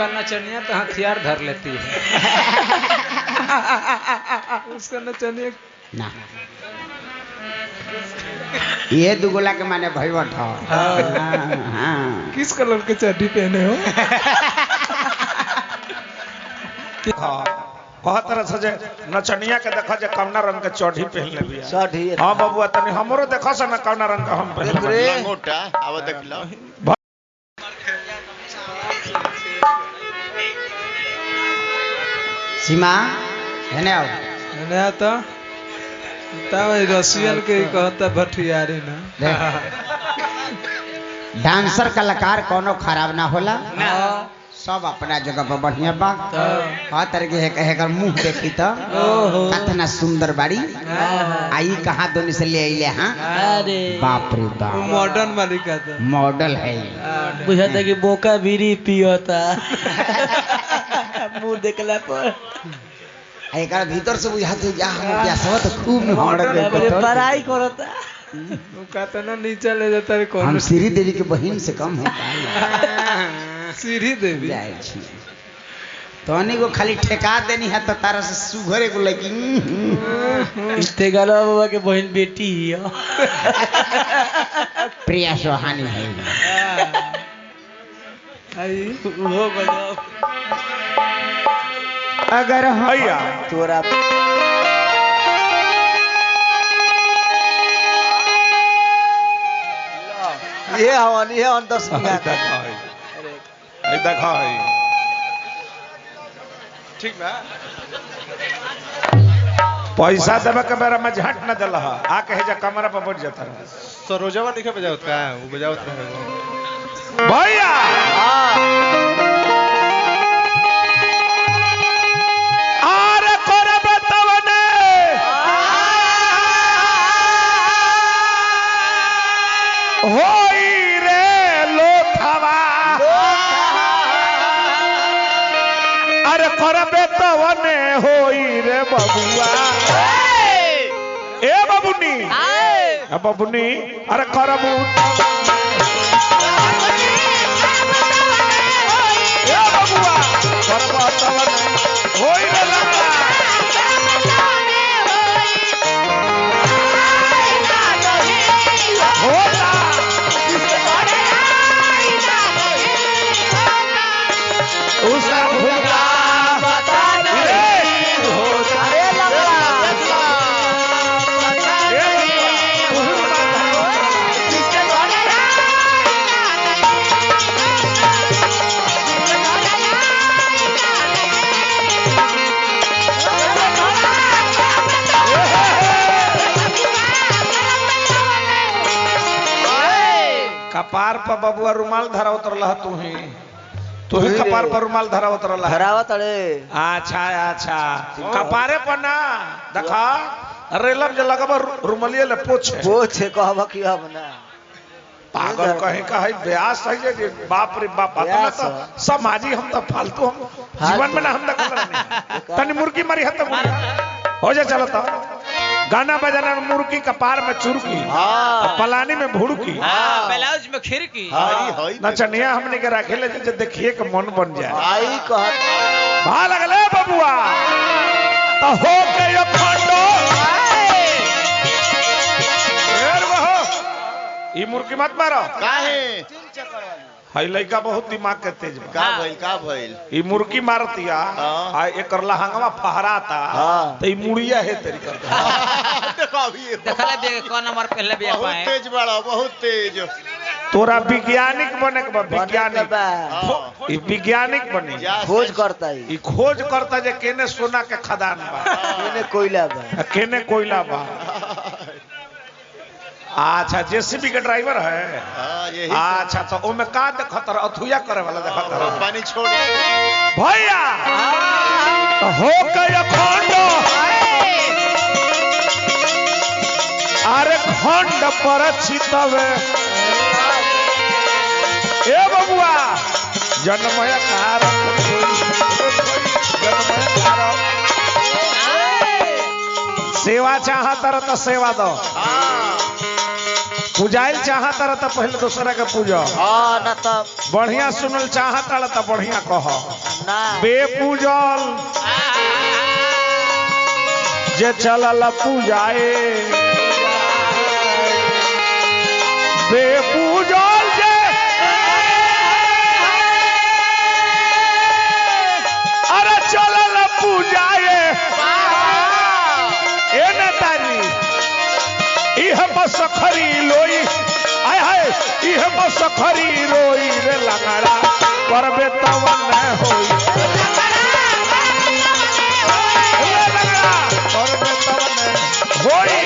उसका नचनिया तो हथियार धर लेती है। उसका नचनिया ना ये दुगोला के माने भईवट हो। हाँ। किस कलर के चड्डी पहने हो? कहत तरह से नचनिया के देखा जे कौना रंग के चढ़ी पहन ले बिया। चढ़ी हां बबुआ तनी हमरो देखा से ना कौना रंग का हम पहन ले। लंगोटा आव देख लो। सीमा है ना ना तो तब रसियन के कहता भटियारी ना। डांसर कलाकार कोनो खराब ना होला सब अपना जगह पर बढ़िया बा। हर तरह के है मुंह देखी तो कितना सुंदर बाड़ी। आई कहाँ दोनों से ले आइले। हाँ अरे बाप रे बाप मॉडर्न मालिका था मॉडल है। बुझाता कि बोका बीड़ी पियोता। मुंह देखला पर एक भीतर से बुझाते जा हम प्यासवा तो खूब में पढ़ाई करता। वो कहता ना नीचे ले जाता है कौन। हम श्री देवी के बहन से कम है सीढ़ी देवी जाए छी तोनी को खाली ठेका देनी है तो तारा से सुघरे को लगी। इस्ते गाला बाबा के बहन बेटी है। प्रिया सोहानी है। आई वो बजाओ अगर भैया तोरा ये हवन 10 मिनट देखा है ठीक बा। पैसा देवे के बेरा में झट न दल आ कहे जा कमरा पर बैठ जाता रहा। सरोजवा लिखे बजावत का वो बजावत रहे भैया आरे करब तवने होई रे लोथवा। अरे करब तवने होई रे बबुआ। ए बबुनी बबुनी अरे करबू कपार पर बबुआ रुमाल धरा उतरल तू ही कपार पर रुमाल धरा उतरल धरावत अरे। अच्छा अच्छा कपारे पर ना देखा रेलम जे लगब रुमलिए ले पोछे कहब कि हम ना पागल कहीं का है ब्यास है जे बाप रे बाप अपना तो समाजी हम तो फालतू हम जीवन में ना हम देखल नहीं तनी मुर्गी मारी हत हो जा चलो तो गाना बजाना में मुर्गी कपार में चुरकी पलानी में भुड़की ब्लाउज में खिड़की नचनिया हमने के रखे ले जे देखिए के मन बन जाए। आई कहत भा लगले बबुआ तो हो के ये खंडो फेर वहो ई मुर्गी मत मारो काहे हई लइका बहुत दिमाग के तेज बा। का भइल ई मुर्गी मारतिया आ एकर लहंगवा फहराता त ई मुड़िया है तेरी कर देखो अभी देखला बे कौन नंबर पहले बे बहुत तेज बड़ा बहुत तेज। तोरा वैज्ञानिक बने के बा वैज्ञानिक ई वैज्ञानिक बने खोज करता है। ई खोज करता जे केने सोना के खदान बा केने कोयला बा केने कोयला बा। अच्छा जेसीबी के ड्राइवर है। यही अच्छा तो ओमे का देखत रह अथुया करे वाला देखत रह पानी छोड़े भैया तो हो गया खंडो अरे खंड पर छितवे ए बबुआ जन्मय कारक जन्मय कारक सेवा चाहत रह तो सेवा दो पूजाइल चाहता रहा पहले दूसरा के पूजा हाँ ना तब बढ़िया सुनल चाहता रहा बढ़िया कह ना बेपूजल जे चलल पूजाए बेपूजल जे अरे चलल पूजाए ए नेताजी इह बसखरी लोई आय हाय इह बसखरी रोई रे लंगड़ा करबे तब न होई रे लंगड़ा करबे तब न होई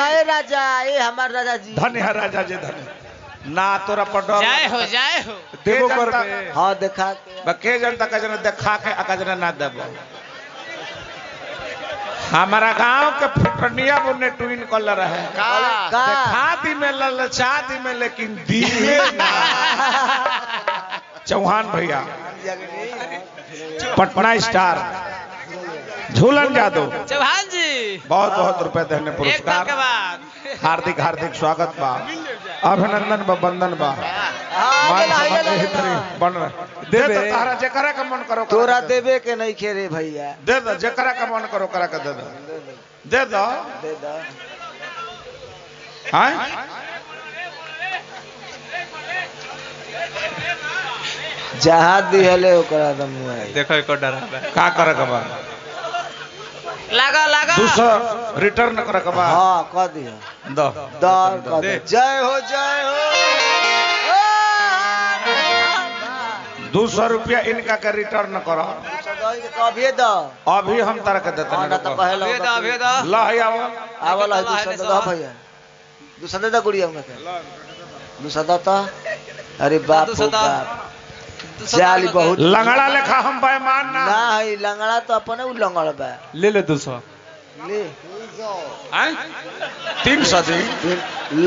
हमार राजा जी धन्य है राजा जी धन्य ना तोरा पर डर जय हो देवो कर हाँ देखा के जनता का जन देखा के अकजना ना देबो हमारा गांव के फुटनिया बुने ट्विन कलर है देखा दी में ललचा दी में लेकिन दी में ना चौहान भैया पटना स्टार झूलन जादू चौहान जी बहुत बहुत रुपए देने पुरस्कार के बाद हार्दिक हार्दिक स्वागत बा अभिनंदन बा वंदन बा बन दे दे तारा जकरा का मन करो तोरा देवे के नहीं खेरे भैया दे दे जकरा का मन करो करा के दे दे दे दो दे दो हां जहां दिहले ओकरा दम देखो एक डरा का करे के बा लगा दूसरा रिटर्न करे के बा हां क दिया दो दार क दे जय हो 200 रुपया इनका के रिटर्न करो कभी दो अभी हम तारा के देते ना तो पहले भेदा ला है आओ आवला है 200 दो भैया 200 दे गुड़िया उनके 200 तो अरे बाप रे बाप जाली बहुत लंगड़ा लेखा हम बेईमान ना ना है लंगड़ा तो अपने उ लंगड़ बा ले ले 200 ले हैं 300 दी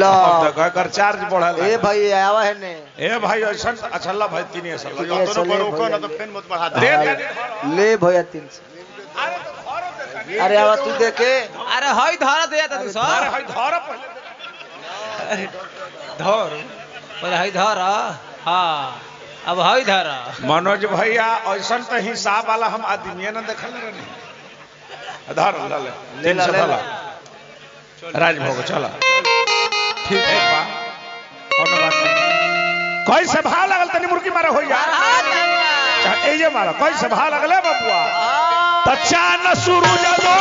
ला अब तक कर चार्ज बढ़ल ए भाई आवा है ने ए भाई ऐसा अच्छा ला भाई 300 दोनों पर रोको ना तो फिर मत बढ़ा दे ले भैया 300 अरे आवा तू देखे अरे हई धर दे त तू सर अरे भाई धर पहले हई धर हां अब हई धर मनोज भैया ऐसा तो हिसाब वाला हम आदमी ना देखल रहनी आधार ले 300 वाला राजभोग चला ठीक है बा कोनो बात नहीं कैसे भाव लगल तनी मुर्गी मारे हो यार ए जे मारा कैसे भाव लगले बबुआ त चान सूरज दो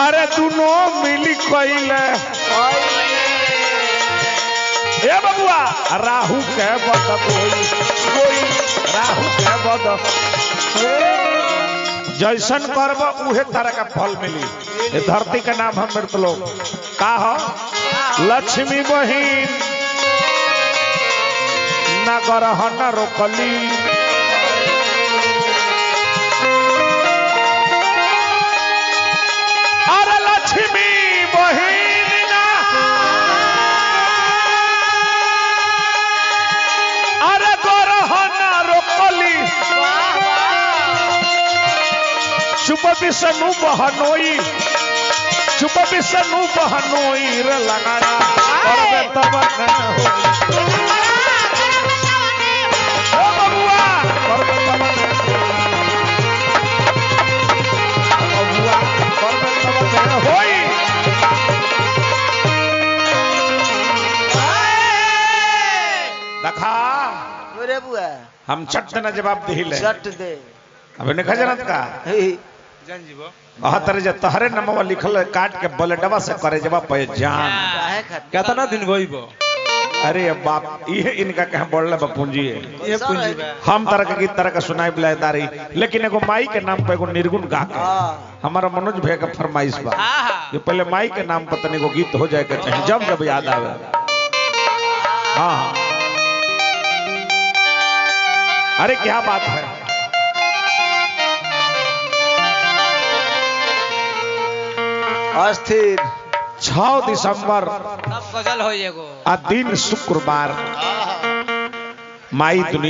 अरे दोनों मिली कइले ए बबुआ राहु के बद कोई राहु के बद जैसन करब उहे तरह का फल मिली ये धरती का नाम हम मृत लोग का हो लक्ष्मी बहिन नगर हन रोकली अरे लक्ष्मी बहिन ना अरे गरहन रोकली चुप विष्णु बहनोई चुप विष्णु बहनोई रे लगाड़ा करबे तब न होई ओ बबुआ करबे तब न बुआ हम चट देना जवाब दिले चट दे अबे ने खजरत का जान जीवो अहतर जे तहरे नमवा लिखल काट के बलडवा से करे जवाब पे जान काहे खातिर कितना दिन गइबो अरे बाप ये इनका कह बोलले बपूंजी है ये पूंजी बा हम तरह के गीत तरह का सुनाई बिलादारी लेकिन एगो माई के नाम पे एगो निर्गुण गा के हमारा मनोज भैया का फरमाइश बा कि पहले माई के नाम पर तने को गीत हो जाए के चाहे जब जब याद आवे हाँ अरे क्या बात है अस्थिर 6 दिसंबर सब गजल हो एगो आ दिन शुक्रवार माई दुनिया